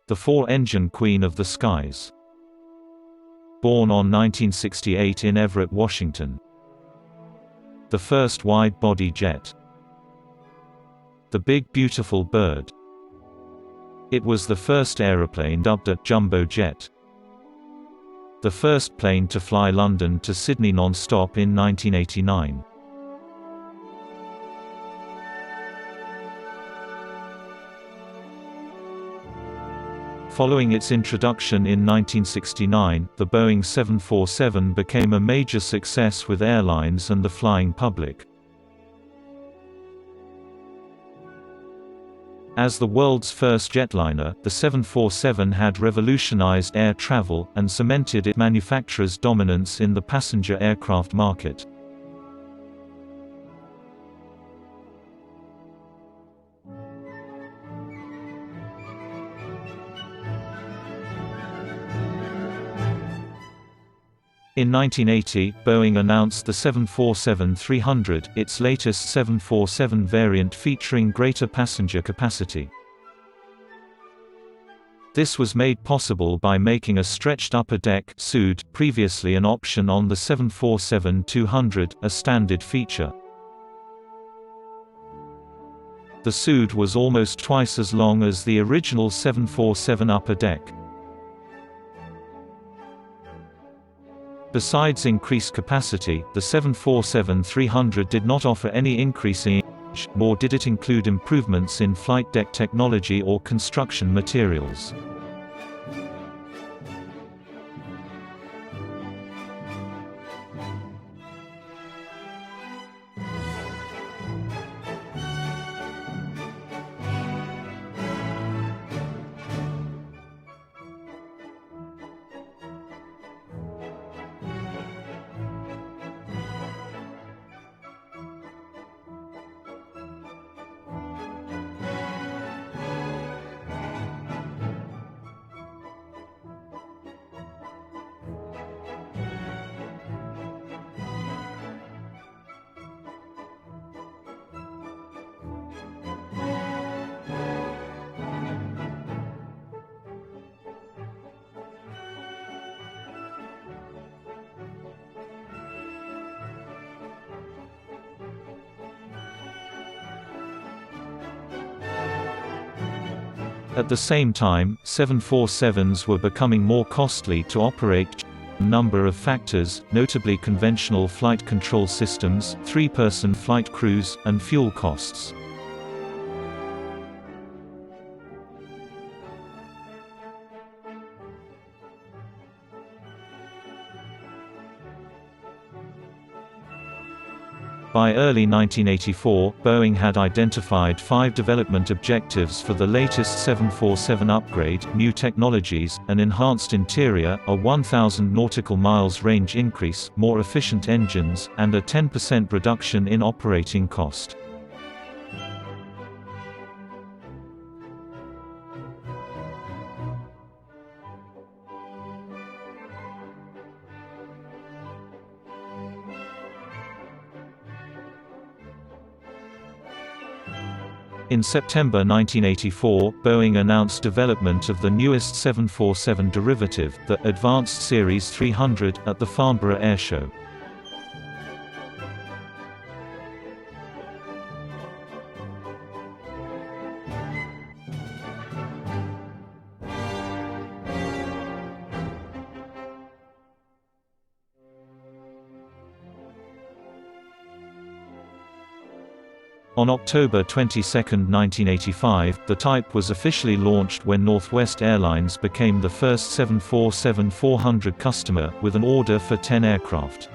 The four-engine queen of the skies. Born on 1968 in Everett, Washington. The first wide-body jet. The Big Beautiful Bird. It was the first aeroplane dubbed a jumbo jet. The first plane to fly London to Sydney non-stop in 1989. Following its introduction in 1969, the Boeing 747 became a major success with airlines and the flying public. As the world's first jetliner, the 747 had revolutionized air travel, and cemented its manufacturer's dominance in the passenger aircraft market. In 1980, Boeing announced the 747-300, its latest 747 variant featuring greater passenger capacity. This was made possible by making a stretched upper deck (SUD), previously an option on the 747-200, a standard feature. The SUD was almost twice as long as the original 747 upper deck. Besides increased capacity, the 747-300 did not offer any increase in range, nor did it include improvements in flight deck technology or construction materials. At the same time, 747s were becoming more costly to operate. A number of factors, notably conventional flight control systems, three-person flight crews, and fuel costs. By early 1984, Boeing had identified 5 development objectives for the latest 747 upgrade: new technologies, an enhanced interior, a 1,000 nautical miles range increase, more efficient engines, and a 10% reduction in operating cost. In September 1984, Boeing announced development of the newest 747 derivative, the Advanced Series 300, at the Farnborough Airshow. On October 22, 1985, the type was officially launched when Northwest Airlines became the first 747-400 customer, with an order for 10 aircraft.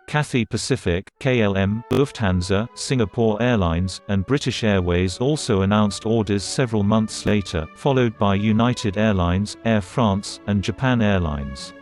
Cathay Pacific (KLM), Lufthansa, Singapore Airlines, and British Airways also announced orders several months later, followed by United Airlines, Air France, and Japan Airlines.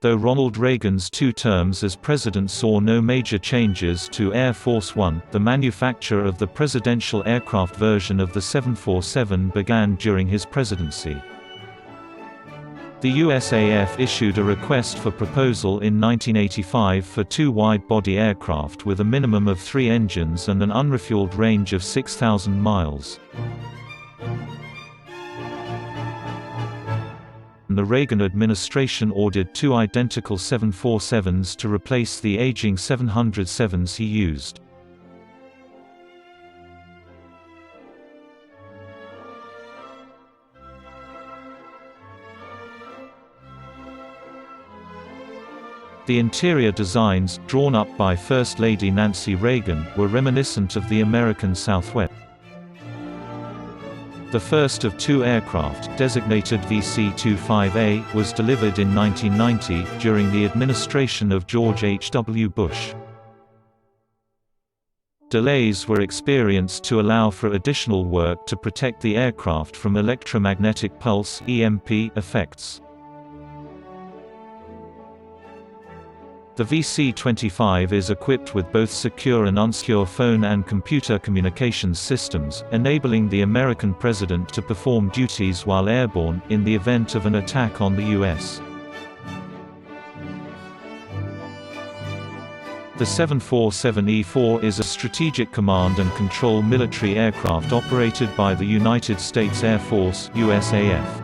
Though Ronald Reagan's 2 terms as president saw no major changes to Air Force One, the manufacture of the presidential aircraft version of the 747 began during his presidency. The USAF issued a request for proposal in 1985 for 2 wide-body aircraft with a minimum of 3 engines and an unrefueled range of 6,000 miles. The Reagan administration ordered 2 identical 747s to replace the aging 707s he used. The interior designs, drawn up by First Lady Nancy Reagan, were reminiscent of the American Southwest. The first of 2 aircraft, designated VC-25A, was delivered in 1990, during the administration of George H. W. Bush. Delays were experienced to allow for additional work to protect the aircraft from electromagnetic pulse (EMP) effects. The VC-25 is equipped with both secure and unsecure phone and computer communications systems, enabling the American president to perform duties while airborne, in the event of an attack on the U.S. The 747E-4 is a strategic command and control military aircraft operated by the United States Air Force (USAF).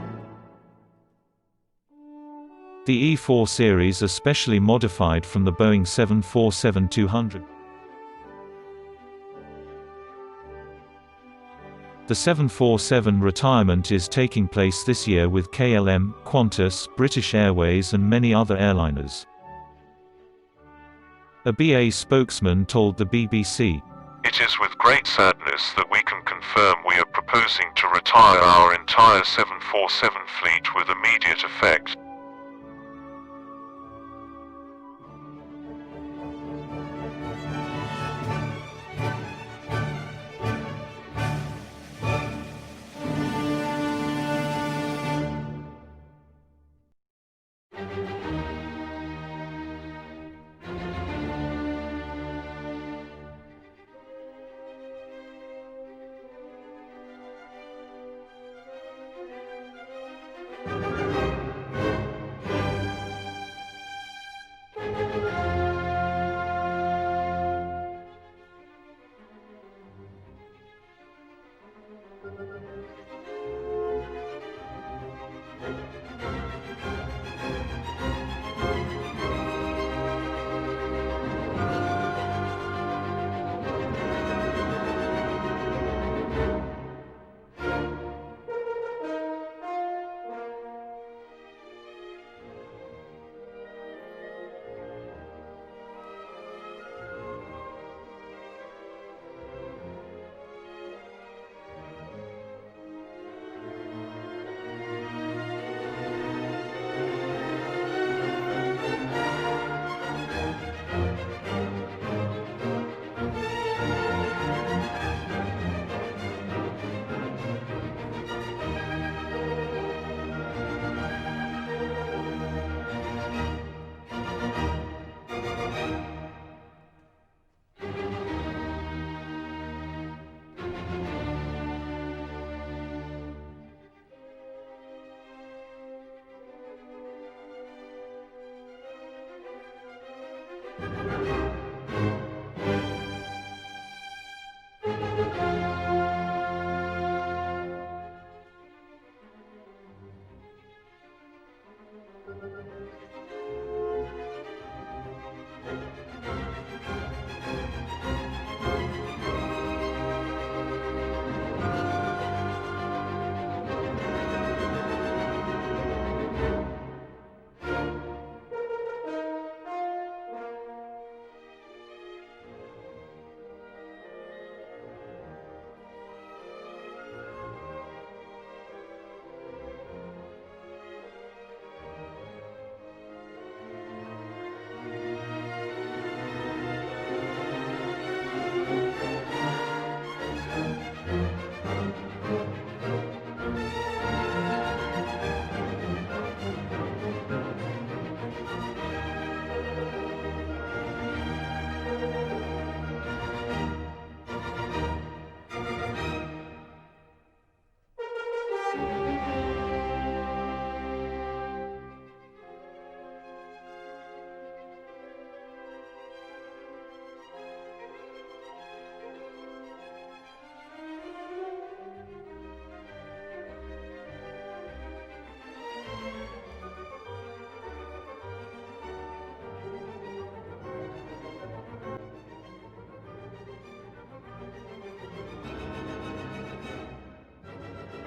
The E-4 series are specially modified from the Boeing 747-200. The 747 retirement is taking place this year with KLM, Qantas, British Airways and many other airliners. A BA spokesman told the BBC, "It is with great sadness that we can confirm we are proposing to retire our entire 747 fleet with immediate effect.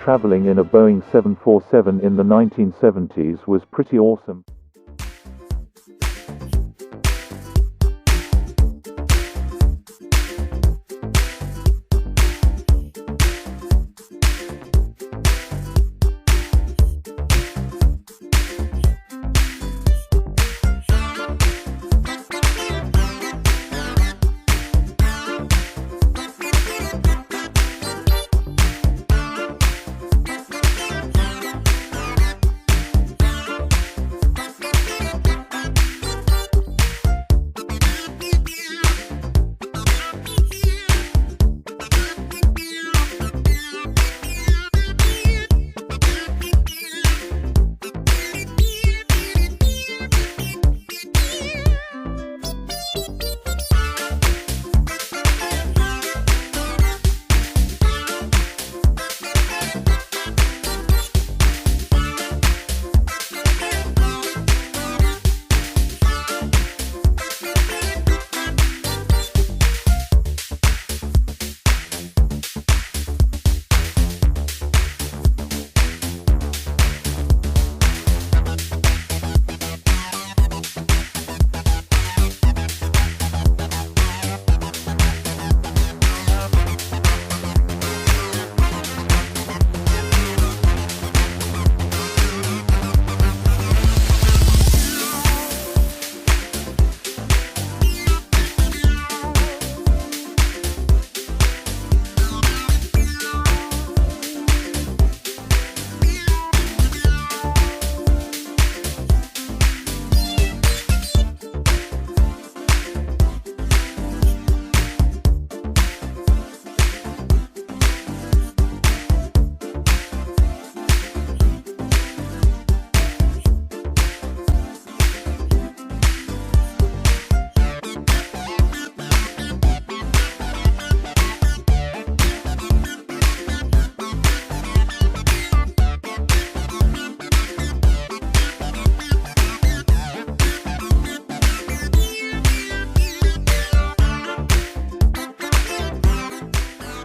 Traveling in a Boeing 747 in the 1970s was pretty awesome.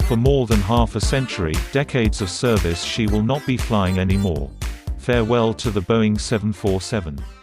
For more than half a century, decades of service, she will not be flying anymore. Farewell to the Boeing 747.